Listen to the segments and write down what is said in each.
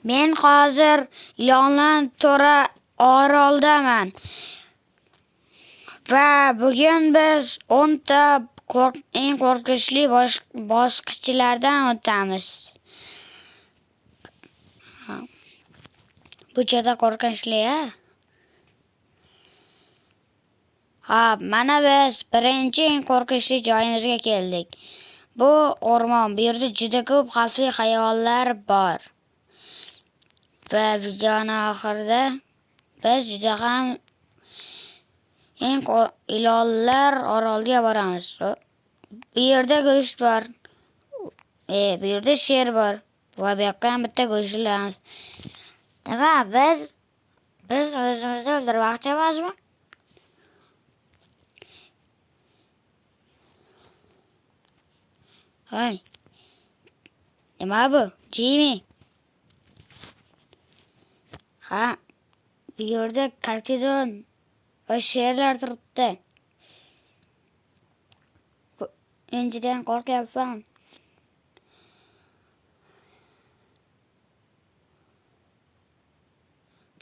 Men hozir Ilonlar to'ra oroldaman va bugun biz 10 ta eng qo'rqinchli bosqichlardan o'tamiz. Bu juda qo'rqinchli-a? Mana biz birinchi eng qo'rqinchli joyimizga keldik. Bu o'rmon. Bu yerda juda ko'p xavfli hayvonlar bor. Va videoning oxirida biz juda ham eng ilonlar oroliga boramiz. Bu yerda go'sht bor. Bu yerda sher bor. Va bu yoqqa ham bitta go'shtlaramiz. Nima biz o'zimizni o'ldirmoqchi emasmi? Hoy. Nima bu? Jimmy. Bu yerda karkidon va sherlar turibdi. Men juda qo'rqyapman.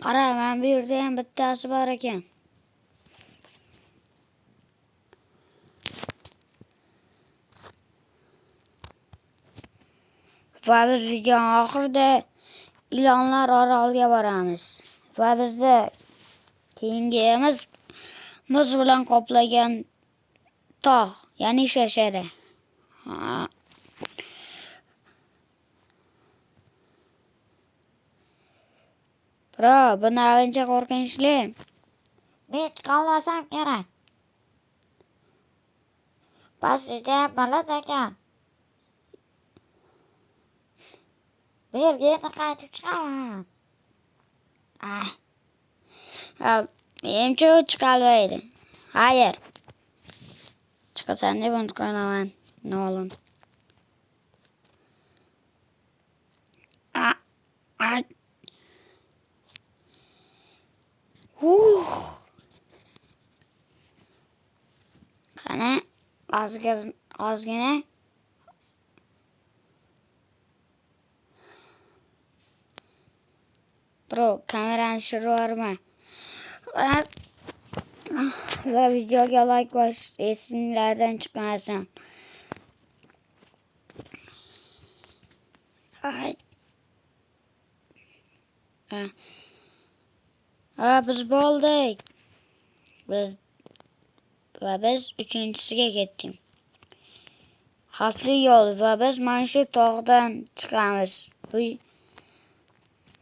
Qara, mana bu yerda ham bittasi bor ekan. Va biz videoning oxirida ilonlar oroliga boramiz. Va bizda keyingi muz bilan qoplagan tog', ya'ni shashara. Bro, bu ancha qo'rqinchli. Men chiqolmasam kerak. Pastda baland ekan. Bu yerga endi qaytib chiqaman. Menimcha chiqolmaydi. Hayır. Chiqasan deb umid qilaman. Nolan. Qani, ozgina. Bro, kamerani tushirib yuborma. Va videoga like bosish esinglardan chiqmasin. Biz bo'ldik. Biz uchinchisiga ketdik. Xavfli yo'l va biz mana shu tog'dan chiqamiz.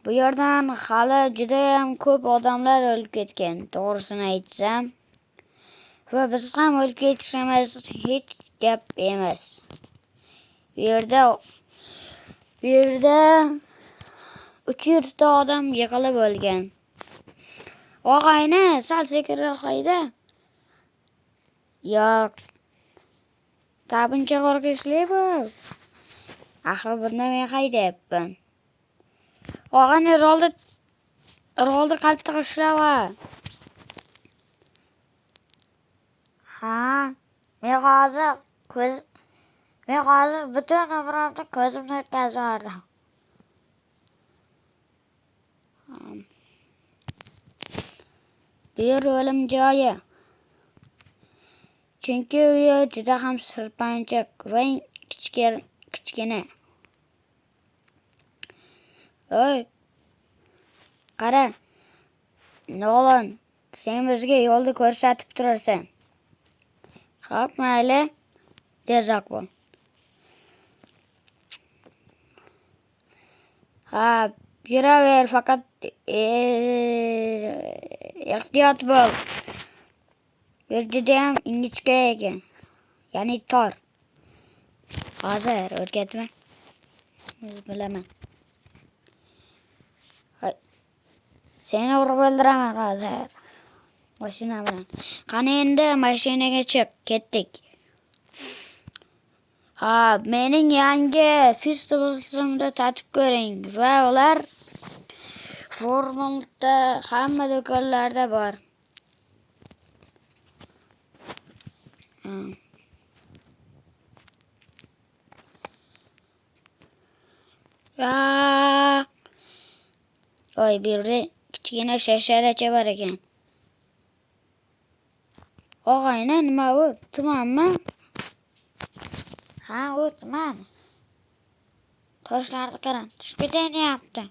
Bu yerdan hali juda ham ko'p odamlar o'lib ketgan, to'g'risini aytsam. Va biz ham o'lib ketishimiz hech gap emas. Bu yerda 300 ta odam yiqilib o'lgan. Og'ayni, sal sekinroq hayda. Yo'q. Tabuncha qo'rqinchli bu. Axir bunda men haydayapman. Og'ayni, rolni qattiq ushlab. Men hozir butun umrimni ko'zimni o'tkazib yubordim. Bu yer o'lim joyi. Chunki u yer juda ham sirpanchiq va kichkina. Oy. Qara. Nolan, sen bizga yo'lni ko'rsatib turasan. Xo'p, mayli. Tezroq bo'l. Yuraver, faqat ehtiyot bo'l. Bu juda ham ingichka ekan. Ya'ni tor. Hozir o'rgatma. Bilaman. Seni urib o'ldiraman hozir. Mashina bilan. Qani endi mashinaga chiq, ketdik. Mening yangi festivalimda tatib ko'ring va ular Formulda hamma do'konlarda bor. Voy, bu yerda kichkina shasharacha bor ekan. Og'ayni, nima bu? Tumanmi? Ha, u tuman. Toshlarni qarang, tushib ketayapti.